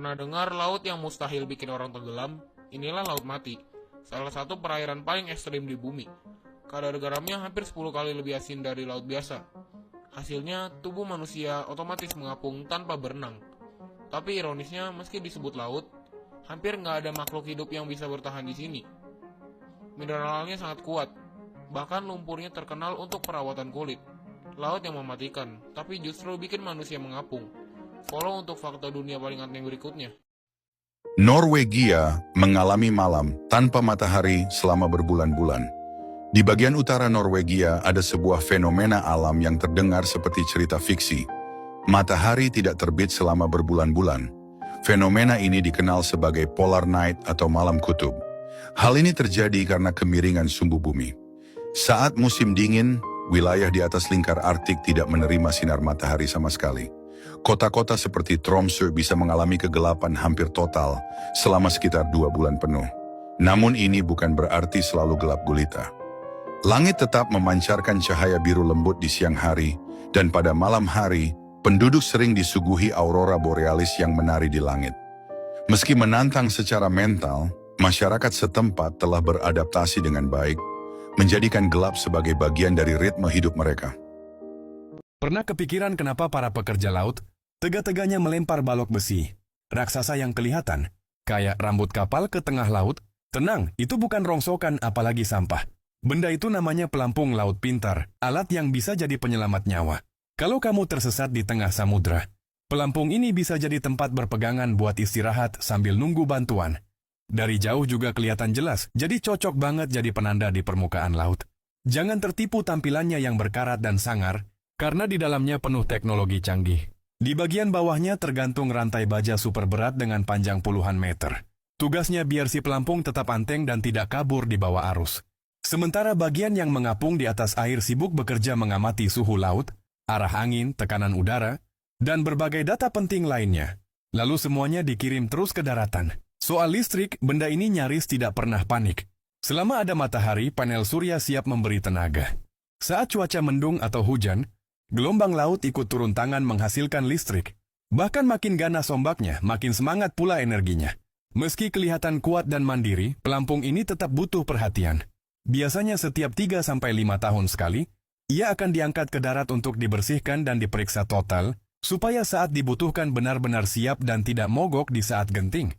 Pernah dengar laut yang mustahil bikin orang tenggelam? Inilah laut mati, salah satu perairan paling ekstrim di bumi. Kadar garamnya hampir 10 kali lebih asin dari laut biasa. Hasilnya, tubuh manusia otomatis mengapung tanpa berenang. Tapi ironisnya, meski disebut laut, hampir nggak ada makhluk hidup yang bisa bertahan di sini. Mineralnya sangat kuat, bahkan lumpurnya terkenal untuk perawatan kulit. Laut yang mematikan, tapi justru bikin manusia mengapung. Follow untuk fakta dunia paling aneh berikutnya. Norwegia mengalami malam tanpa matahari selama berbulan-bulan. Di bagian utara Norwegia ada sebuah fenomena alam yang terdengar seperti cerita fiksi. Matahari tidak terbit selama berbulan-bulan. Fenomena ini dikenal sebagai polar night atau malam kutub. Hal ini terjadi karena kemiringan sumbu bumi. Saat musim dingin, wilayah di atas lingkar Arktik tidak menerima sinar matahari sama sekali. Kota-kota seperti Tromsø bisa mengalami kegelapan hampir total selama sekitar 2 bulan penuh. Namun ini bukan berarti selalu gelap gulita. Langit tetap memancarkan cahaya biru lembut di siang hari, dan pada malam hari, penduduk sering disuguhi aurora borealis yang menari di langit. Meski menantang secara mental, masyarakat setempat telah beradaptasi dengan baik, menjadikan gelap sebagai bagian dari ritme hidup mereka. Pernah kepikiran kenapa para pekerja laut tega-teganya melempar balok besi, raksasa yang kelihatan, kayak rambut kapal ke tengah laut? Tenang, itu bukan rongsokan apalagi sampah. Benda itu namanya pelampung laut pintar, alat yang bisa jadi penyelamat nyawa. Kalau kamu tersesat di tengah samudra, pelampung ini bisa jadi tempat berpegangan buat istirahat sambil nunggu bantuan. Dari jauh juga kelihatan jelas, jadi cocok banget jadi penanda di permukaan laut. Jangan tertipu tampilannya yang berkarat dan sangar, karena di dalamnya penuh teknologi canggih. Di bagian bawahnya tergantung rantai baja super berat dengan panjang puluhan meter. Tugasnya biar si pelampung tetap anteng dan tidak kabur di bawah arus. Sementara bagian yang mengapung di atas air sibuk bekerja mengamati suhu laut, arah angin, tekanan udara, dan berbagai data penting lainnya. Lalu semuanya dikirim terus ke daratan. Soal listrik, benda ini nyaris tidak pernah panik. Selama ada matahari, panel surya siap memberi tenaga. Saat cuaca mendung atau hujan, gelombang laut ikut turun tangan menghasilkan listrik. Bahkan makin ganas ombaknya, makin semangat pula energinya. Meski kelihatan kuat dan mandiri, pelampung ini tetap butuh perhatian. Biasanya setiap 3-5 tahun sekali, ia akan diangkat ke darat untuk dibersihkan dan diperiksa total, supaya saat dibutuhkan benar-benar siap dan tidak mogok di saat genting.